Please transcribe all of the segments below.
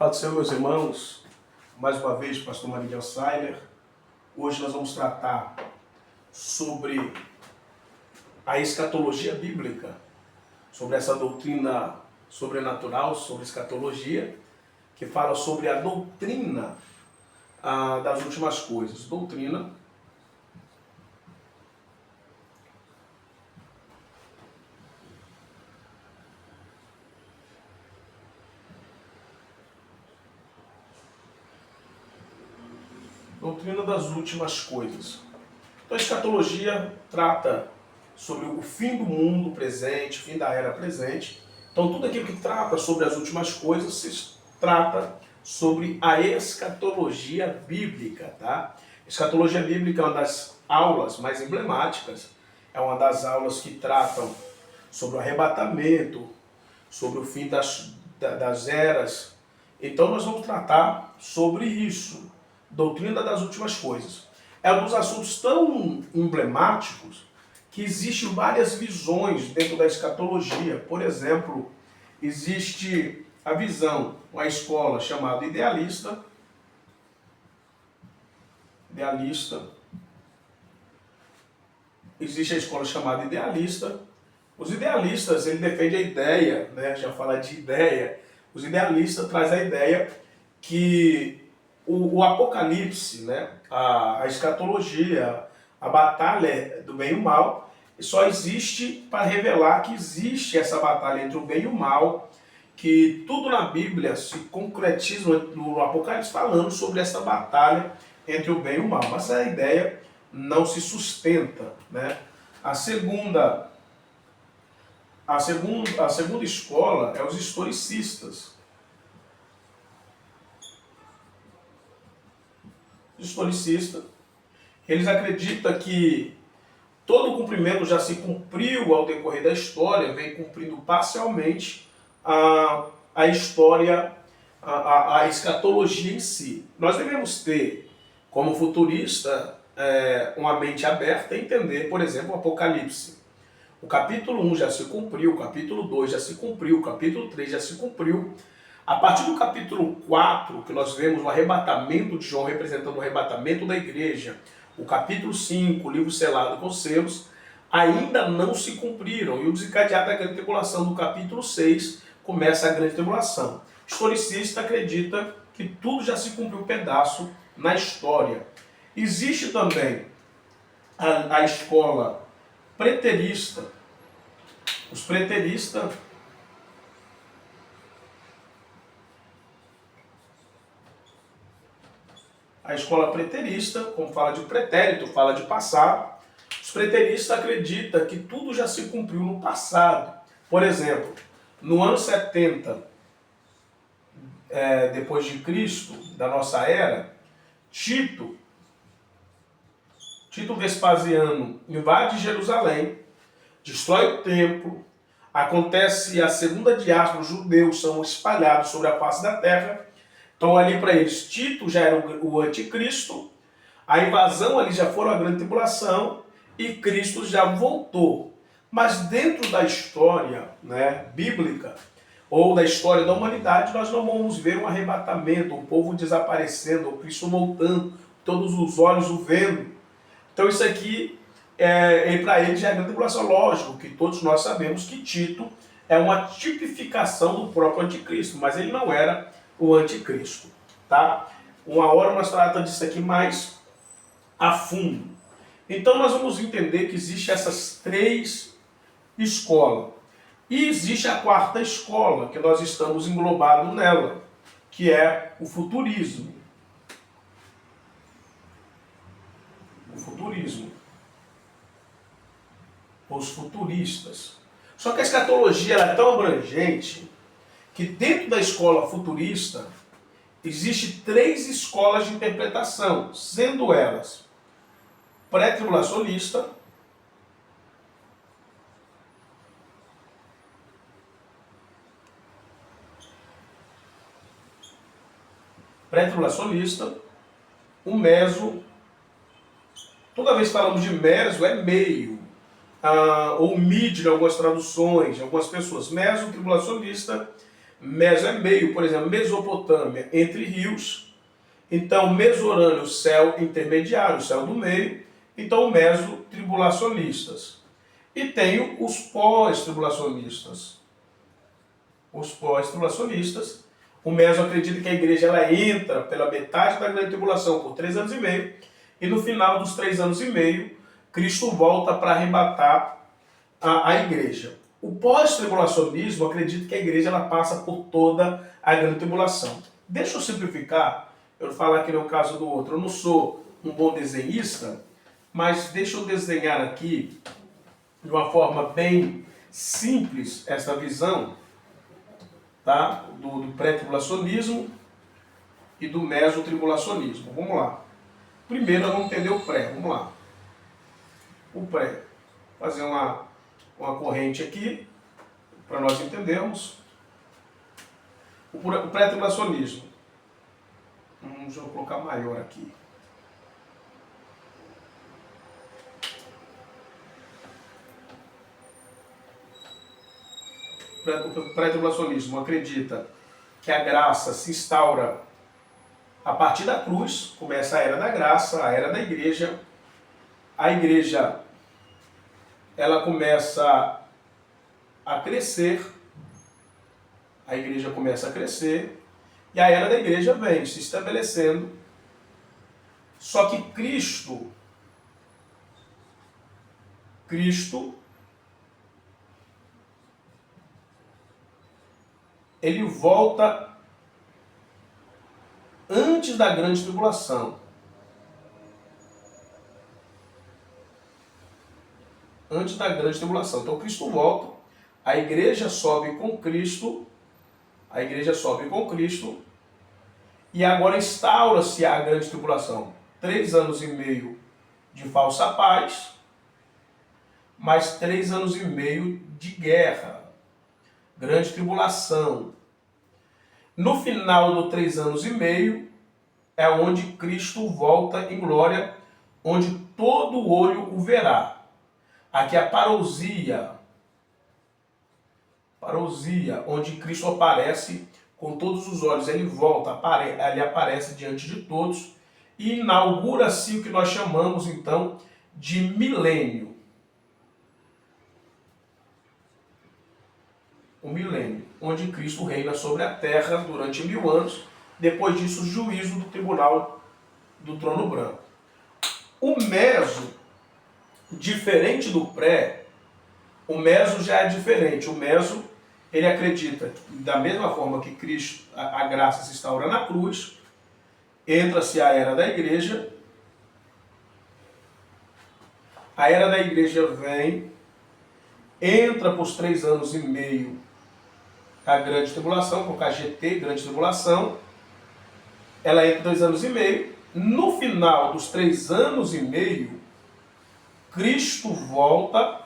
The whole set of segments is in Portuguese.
Paz do Senhor, meus irmãos. Mais uma vez, pastor Marinho Sailer. Hoje nós vamos tratar sobre a escatologia bíblica, sobre essa doutrina sobrenatural, sobre escatologia, que fala sobre a doutrina das últimas coisas. Doutrina das últimas coisas. Então a escatologia trata sobre o fim do mundo presente, o fim da era presente. Então tudo aquilo que trata sobre as últimas coisas se trata sobre a escatologia bíblica, tá? Escatologia bíblica é uma das aulas mais emblemáticas, é uma das aulas que tratam sobre o arrebatamento, sobre o fim das eras. Então nós vamos tratar sobre isso. Doutrina das últimas coisas. É um dos assuntos tão emblemáticos que existem várias visões dentro da escatologia. Por exemplo, existe a visão, uma escola chamada idealista. Existe a escola chamada idealista. Os idealistas, ele defende a ideia, né? Já falar de ideia. Os idealistas trazem a ideia que o Apocalipse, né, a escatologia, a batalha do bem e o mal, só existe para revelar que existe essa batalha entre o bem e o mal, que tudo na Bíblia se concretiza no Apocalipse falando sobre essa batalha entre o bem e o mal. Mas a ideia não se sustenta, né? A segunda escola é os historicistas. Historicista, eles acreditam que todo o cumprimento já se cumpriu ao decorrer da história, vem cumprindo parcialmente a história, a escatologia em si. Nós devemos ter, como futurista, uma mente aberta e entender, por exemplo, o Apocalipse. O capítulo 1 já se cumpriu, o capítulo 2 já se cumpriu, o capítulo 3 já se cumpriu. A partir do capítulo 4, que nós vemos o arrebatamento de João representando o arrebatamento da igreja, o capítulo 5, o livro selado com selos, ainda não se cumpriram. E o desencadeado da grande tribulação do capítulo 6 começa a grande tribulação. O historicista acredita que tudo já se cumpriu pedaço na história. Existe também a escola preterista. Os preteristas, a escola preterista, como fala de pretérito, fala de passado, os preteristas acreditam que tudo já se cumpriu no passado. Por exemplo, no ano 70 depois de Cristo, da nossa era, Tito Vespasiano invade Jerusalém, destrói o templo, acontece a segunda diáspora, os judeus são espalhados sobre a face da terra. Então ali para eles, Tito já era o anticristo, a invasão ali já foi a grande tribulação e Cristo já voltou. Mas dentro da história, né, bíblica, ou da história da humanidade, nós não vamos ver um arrebatamento, o povo desaparecendo, o Cristo voltando, todos os olhos o vendo. Então isso aqui, para eles já é a grande tribulação. Lógico que todos nós sabemos que Tito é uma tipificação do próprio anticristo, mas ele não era o anticristo, tá? Uma hora nós tratamos disso aqui mais a fundo. Então nós vamos entender que existem essas três escolas. E existe a quarta escola, que nós estamos englobados nela, que é o futurismo. O futurismo. Os futuristas. Só que a escatologia é tão abrangente que dentro da escola futurista existe três escolas de interpretação, sendo elas pré-tribulacionista, o meso. Toda vez que falamos de meso é meio, ou mid em algumas traduções, de algumas pessoas. Meso, tribulacionista, Meso é meio, por exemplo, Mesopotâmia, entre rios. Então, Mesorâneo, céu intermediário, céu do meio. Então, meso-tribulacionistas. E tenho os pós-tribulacionistas. Os pós-tribulacionistas. O meso acredita que a igreja ela entra pela metade da grande tribulação por 3 anos e meio. E no final dos 3 anos e meio, Cristo volta para arrebatar a igreja. O pós-tribulacionismo acredita que a igreja ela passa por toda a grande tribulação. Deixa eu simplificar, eu vou falar aqui no caso do outro. Eu não sou um bom desenhista, mas deixa eu desenhar aqui de uma forma bem simples essa visão, tá? do pré-tribulacionismo e do mesotribulacionismo. Vamos lá. Primeiro nós vamos entender o pré. Vamos lá. O pré. Fazer uma corrente aqui, para nós entendermos. O pré-tribulacionismo. Deixa eu colocar maior aqui. O pré-tribulacionismo acredita que a graça se instaura a partir da cruz, começa a era da graça, a era da igreja. A igreja ela começa a crescer, a igreja começa a crescer, e a era da igreja vem se estabelecendo. Só que Cristo, ele volta antes da grande tribulação. Antes da grande tribulação. Então Cristo volta, a igreja sobe com Cristo, e agora instaura-se a grande tribulação. 3 anos e meio de falsa paz, mais 3 anos e meio de guerra, grande tribulação. No final dos 3 anos e meio é onde Cristo volta em glória, onde todo olho o verá. Aqui a parousia, onde Cristo aparece com todos os olhos. Ele volta, ele aparece diante de todos e inaugura-se o que nós chamamos então de milênio. O milênio, onde Cristo reina sobre a terra durante 1000 anos. Depois disso, o juízo do tribunal do trono branco. O meso, diferente do pré, o meso já é diferente. O meso, ele acredita que, da mesma forma que Cristo, a graça se instaura na cruz, entra-se a era da igreja. A era da igreja vem, entra por 3 anos e meio a grande tribulação, colocar GT, grande tribulação. Ela entra 2 anos e meio. No final dos 3 anos e meio, Cristo volta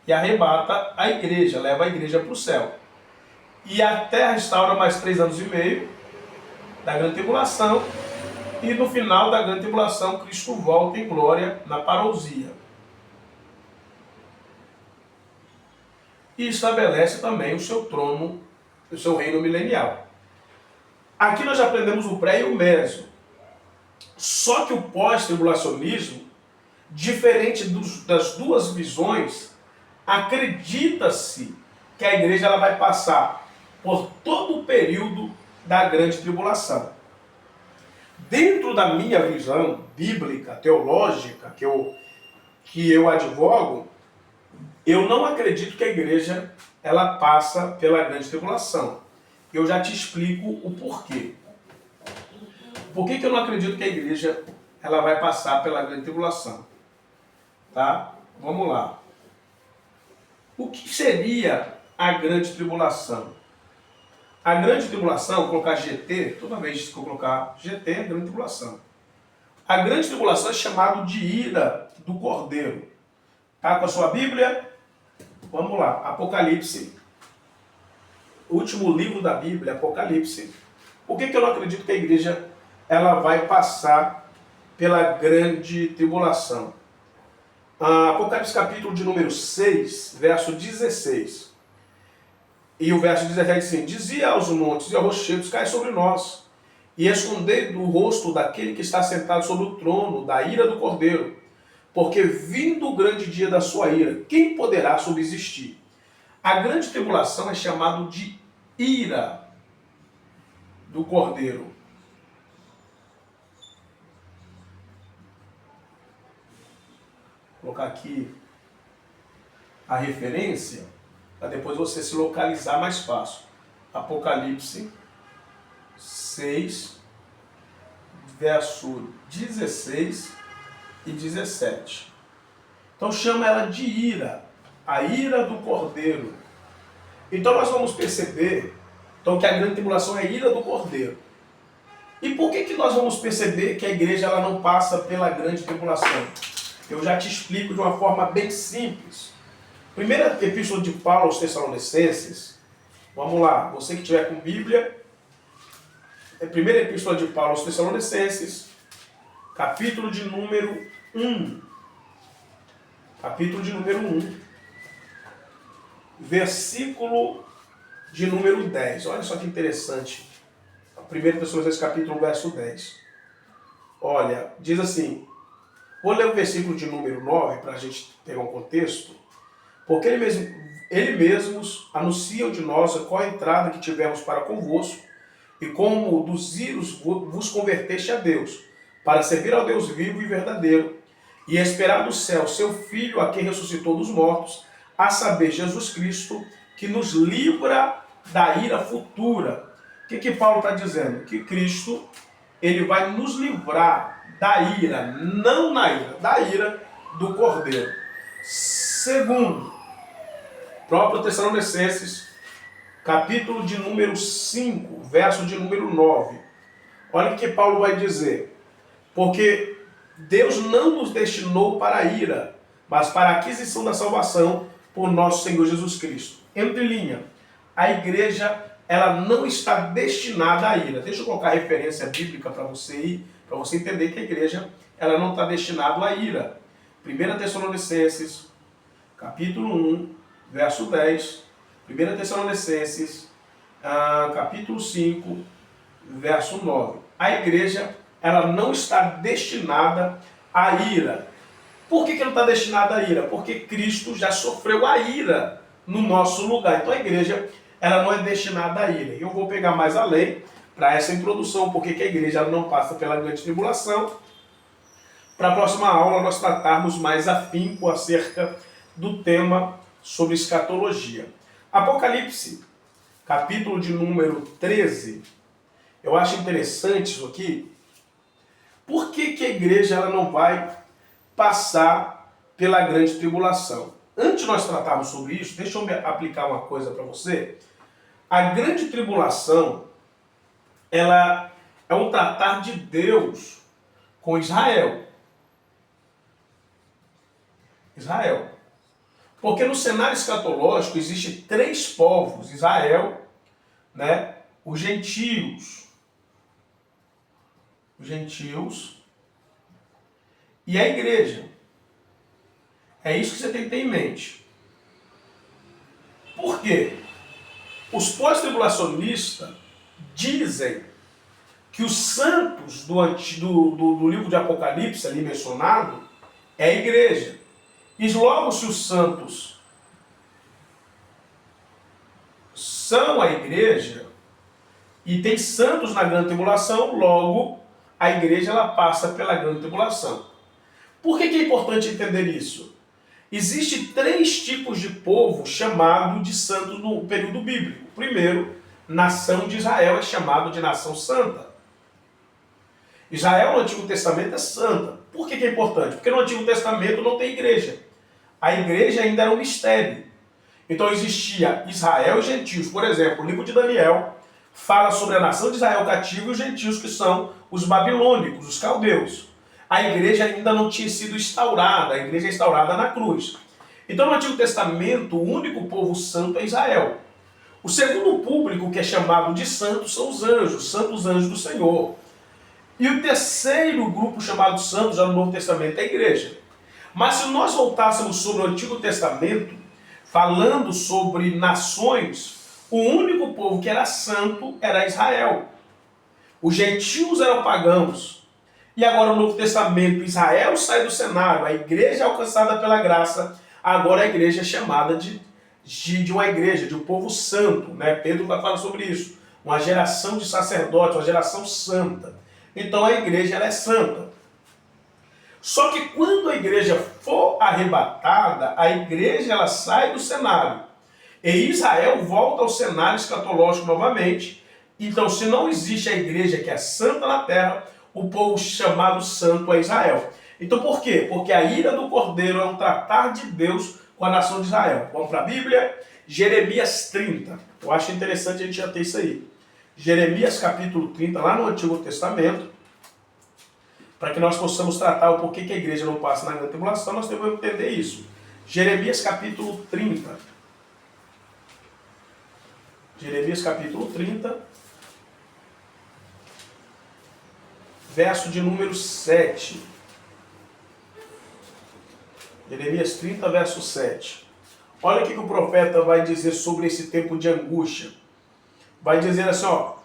e arrebata a igreja, leva a igreja para o céu. E a terra restaura mais 3 anos e meio da grande tribulação. E no final da grande tribulação, Cristo volta em glória na parousia. E estabelece também o seu trono, o seu reino milenial. Aqui nós já aprendemos o pré e o meso. Só que o pós-tribulacionismo, diferente das duas visões, acredita-se que a igreja ela vai passar por todo o período da grande tribulação. Dentro da minha visão bíblica, teológica, que eu advogo, eu não acredito que a igreja ela passa pela grande tribulação. Eu já te explico o porquê. Por que eu não acredito que a igreja ela vai passar pela grande tribulação? Tá? Vamos lá. O que seria a grande tribulação? A grande tribulação, vou colocar GT, toda vez que eu colocar GT, é grande tribulação. A grande tribulação é chamado de ira do Cordeiro. Tá com a sua Bíblia? Vamos lá. Apocalipse. Último livro da Bíblia, Apocalipse. Por que eu não acredito que a igreja ela vai passar pela grande tribulação? Apocalipse capítulo de número 6, verso 16. E o verso 17 diz assim: dizia aos montes e aos rochedos, cai sobre nós, e escondei do rosto daquele que está sentado sobre o trono, da ira do Cordeiro, porque vindo o grande dia da sua ira, quem poderá subsistir? A grande tribulação é chamado de ira do Cordeiro. Vou colocar aqui a referência, para depois você se localizar mais fácil. Apocalipse 6, verso 16 e 17. Então chama ela de ira, a ira do Cordeiro. Então nós vamos perceber que a grande tribulação é a ira do Cordeiro. E por que nós vamos perceber que a igreja ela não passa pela grande tribulação? Eu já te explico de uma forma bem simples. Primeira epístola de Paulo aos Tessalonicenses. Vamos lá, você que tiver com Bíblia. Primeira epístola de Paulo aos Tessalonicenses, capítulo de número 1. Capítulo de número 1. Versículo de número 10. Olha só que interessante. 1 Tessalonicenses capítulo 1, verso 10. Olha, diz assim. Vou ler o versículo de número 9 para a gente pegar um contexto. Porque ele mesmos anunciam de nós qual a entrada que tivemos para convosco, e como dos íros vos converteste a Deus, para servir ao Deus vivo e verdadeiro, e esperar do céu seu Filho, a quem ressuscitou dos mortos, a saber, Jesus Cristo, que nos livra da ira futura. O que Paulo está dizendo? Que Cristo, ele vai nos livrar da ira, não na ira, da ira do Cordeiro. Segundo, próprio Tessalonicenses, capítulo de número 5, verso de número 9. Olha o que Paulo vai dizer. Porque Deus não nos destinou para a ira, mas para a aquisição da salvação por nosso Senhor Jesus Cristo. Entre linha, a igreja ela não está destinada à ira. Deixa eu colocar a referência bíblica para você entender que a igreja ela não está destinada à ira. 1 Tessalonicenses, capítulo 1, verso 10. 1 Tessalonicenses, capítulo 5, verso 9. A igreja ela não está destinada à ira. Por que não está destinada à ira? Porque Cristo já sofreu a ira no nosso lugar. Então a igreja ela não é destinada à ira. Eu vou pegar mais além para essa introdução, porque que a igreja ela não passa pela grande tribulação. Para a próxima aula nós tratarmos mais afinco acerca do tema sobre escatologia. Apocalipse, capítulo de número 13. Eu acho interessante isso aqui. Por que a igreja ela não vai passar pela grande tribulação? Antes de nós tratarmos sobre isso, deixa eu aplicar uma coisa para você. A grande tribulação, ela é um tratar de Deus com Israel. Porque no cenário escatológico existe três povos: Israel, né, os gentios e a igreja. É isso que você tem que ter em mente. Por quê? Os pós-tribulacionistas dizem que os santos do livro de Apocalipse, ali mencionado, é a igreja. E logo, se os santos são a igreja, e tem santos na grande tribulação, logo a igreja ela passa pela grande tribulação. Por que é importante entender isso? Existem três tipos de povo chamados de santos no período bíblico. Primeiro, nação de Israel é chamado de nação santa. Israel no Antigo Testamento é santa. Por que é importante? Porque no Antigo Testamento não tem igreja. A igreja ainda era um mistério. Então existia Israel e gentios. Por exemplo, o livro de Daniel fala sobre a nação de Israel cativa e os gentios, que são os babilônicos, os caldeus. A igreja ainda não tinha sido instaurada, a igreja é instaurada na cruz. Então no Antigo Testamento o único povo santo é Israel. O segundo público que é chamado de santos são os anjos, santos anjos do Senhor. E o terceiro grupo chamado santos já no Novo Testamento é a igreja. Mas se nós voltássemos sobre o Antigo Testamento, falando sobre nações, O único povo que era santo era Israel. Os gentios eram pagãos. E agora no Novo Testamento, Israel sai do cenário, a igreja é alcançada pela graça, agora a igreja é chamada de uma igreja, de um povo santo, né? Pedro vai falar sobre isso. Uma geração de sacerdotes, uma geração santa. Então a igreja ela é santa. Só que quando a igreja for arrebatada, a igreja ela sai do cenário. E Israel volta ao cenário escatológico novamente. Então, se não existe a igreja que é santa na terra, o povo chamado santo é Israel. Então, por quê? Porque a ira do Cordeiro é um tratar de Deus com a nação de Israel. Vamos para a Bíblia? Jeremias 30. Eu acho interessante a gente já ter isso aí. Jeremias capítulo 30, lá no Antigo Testamento, para que nós possamos tratar o porquê que a igreja não passa na grande tribulação, nós temos que entender isso. Jeremias capítulo 30. Jeremias capítulo 30, verso de número 7. Jeremias 30, verso 7. Olha o que o profeta vai dizer sobre esse tempo de angústia. Vai dizer assim, ó.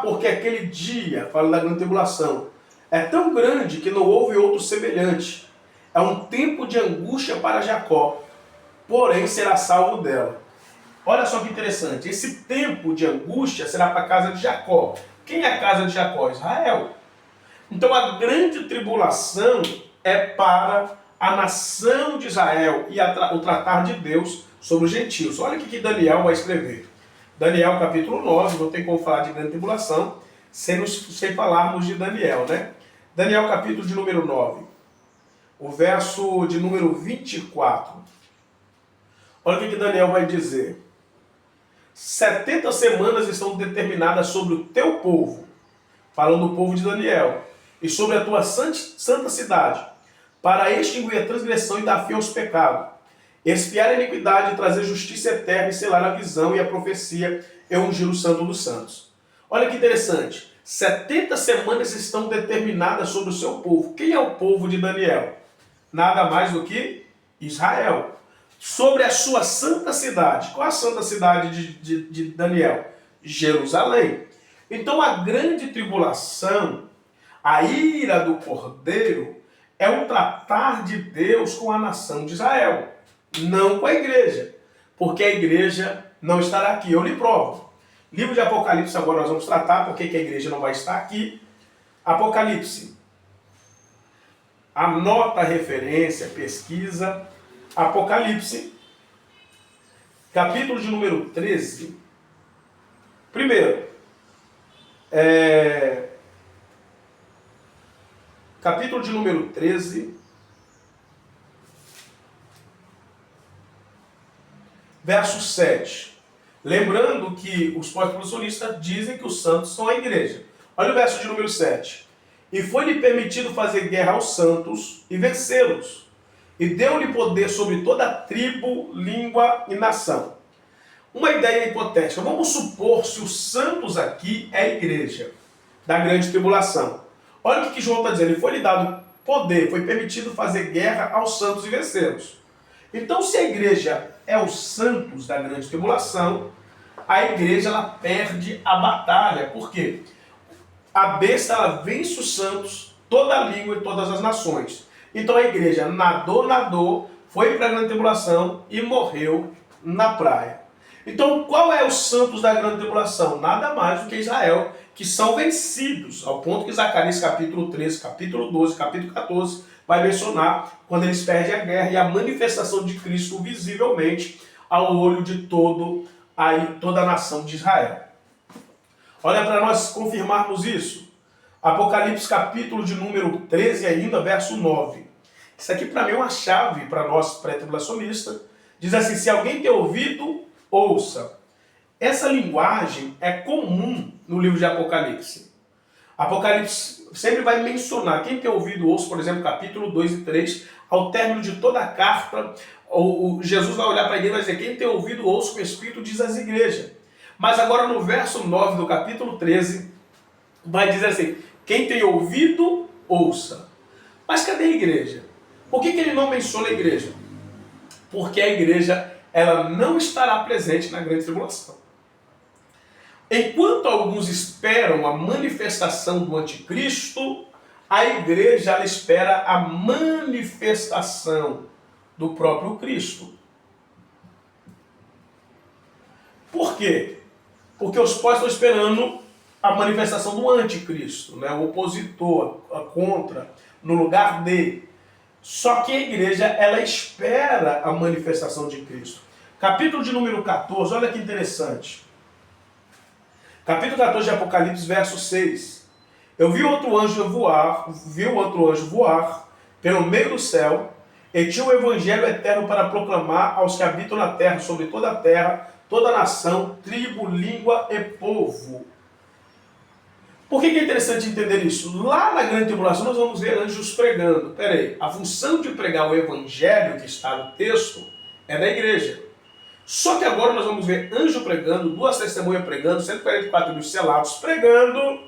Porque aquele dia, fala da grande tribulação, é tão grande que não houve outro semelhante. É um tempo de angústia para Jacó, porém será salvo dela. Olha só que interessante. Esse tempo de angústia será para a casa de Jacó. Quem é a casa de Jacó? Israel. Então a grande tribulação é para a nação de Israel e o tratar de Deus sobre os gentios. Olha o que Daniel vai escrever. Daniel capítulo 9, não tem como falar de grande tribulação sem falarmos de Daniel, né? Daniel capítulo de número 9, o verso de número 24. Olha o que Daniel vai dizer. 70 semanas estão determinadas sobre o teu povo, falando do povo de Daniel, e sobre a tua santa cidade, para extinguir a transgressão e dar fim aos pecados, expiar a iniquidade, trazer justiça eterna e selar a visão e a profecia e ungir o santo dos santos. Olha que interessante. 70 semanas estão determinadas sobre o seu povo. Quem é o povo de Daniel? Nada mais do que Israel. Sobre a sua santa cidade. Qual a santa cidade de Daniel? Jerusalém. Então a grande tribulação, a ira do Cordeiro, é um tratar de Deus com a nação de Israel, não com a igreja, porque a igreja não estará aqui. Eu lhe provo. Livro de Apocalipse agora nós vamos tratar, porque que a igreja não vai estar aqui. Apocalipse. Anota a referência, pesquisa. Apocalipse, capítulo de número 13. Primeiro, capítulo de número 13, verso 7. Lembrando que os pós-tribulacionistas dizem que os santos são a igreja. Olha o verso de número 7. E foi-lhe permitido fazer guerra aos santos e vencê-los. E deu-lhe poder sobre toda a tribo, língua e nação. Uma ideia hipotética. Vamos supor se os santos aqui é a igreja da grande tribulação. Olha o que João está dizendo. Ele foi-lhe dado poder, foi permitido fazer guerra aos santos e vencê-los. Então, se a igreja é os santos da grande tribulação, a igreja ela perde a batalha. Por quê? A besta ela vence os santos, toda a língua e todas as nações. Então a igreja nadou, foi para a grande tribulação e morreu na praia. Então qual é os santos da grande tribulação? Nada mais do que Israel, que são vencidos, ao ponto que Zacarias capítulo 13, capítulo 12, capítulo 14, vai mencionar quando eles perdem a guerra e a manifestação de Cristo visivelmente ao olho de toda a nação de Israel. Olha para nós confirmarmos isso. Apocalipse capítulo de número 13 ainda, verso 9. Isso aqui para mim é uma chave para nós pré-tribulacionistas. Diz assim, se alguém tem ouvido, ouça. Essa linguagem é comum no livro de Apocalipse. Apocalipse sempre vai mencionar, quem tem ouvido, ouça, por exemplo, capítulo 2 e 3, ao término de toda a carta, Jesus vai olhar para a igreja e vai dizer, quem tem ouvido, ouça o que o Espírito diz às igrejas. Mas agora no verso 9 do capítulo 13, vai dizer assim, quem tem ouvido, ouça. Mas cadê a igreja? Por que ele não menciona a igreja? Porque a igreja ela não estará presente na grande tribulação. Enquanto alguns esperam a manifestação do anticristo, a igreja ela espera a manifestação do próprio Cristo. Por quê? Porque os pais estão esperando a manifestação do anticristo, né? O opositor, a contra, no lugar de. Só que a igreja, ela espera a manifestação de Cristo. Capítulo de número 14, olha que interessante. Capítulo 14 de Apocalipse, verso 6. Eu vi outro anjo voar pelo meio do céu, e tinha o evangelho eterno para proclamar aos que habitam na terra, sobre toda a terra, toda nação, tribo, língua e povo. Por que é interessante entender isso? Lá na grande tribulação nós vamos ver anjos pregando. Peraí, a função de pregar o evangelho que está no texto é da igreja. Só que agora nós vamos ver anjo pregando, 2 testemunhas pregando, 144 mil selados pregando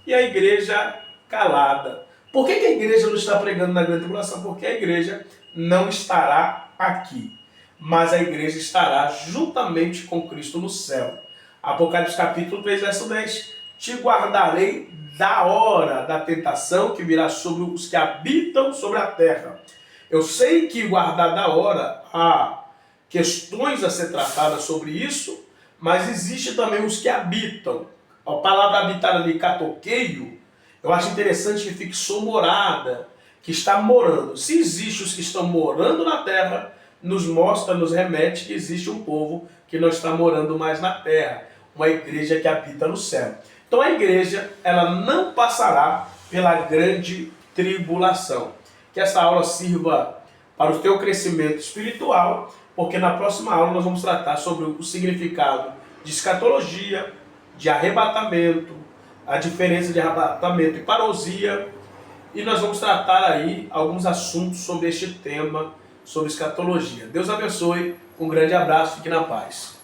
e a igreja calada. Por que a igreja não está pregando na grande tribulação? Porque a igreja não estará aqui, mas a igreja estará juntamente com Cristo no céu. Apocalipse capítulo 3, verso 10. Te guardarei da hora da tentação que virá sobre os que habitam sobre a terra. Eu sei que guardar da hora há questões a ser tratadas sobre isso, mas existe também os que habitam. A palavra habitar ali, catoqueio, eu acho interessante que fixou morada, que está morando. Se existe os que estão morando na terra, nos mostra, nos remete que existe um povo que não está morando mais na terra, uma igreja que habita no céu. Então a igreja, ela não passará pela grande tribulação. Que essa aula sirva para o teu crescimento espiritual, porque na próxima aula nós vamos tratar sobre o significado de escatologia, de arrebatamento, a diferença de arrebatamento e parousia, e nós vamos tratar aí alguns assuntos sobre este tema, sobre escatologia. Deus abençoe, um grande abraço, fique na paz.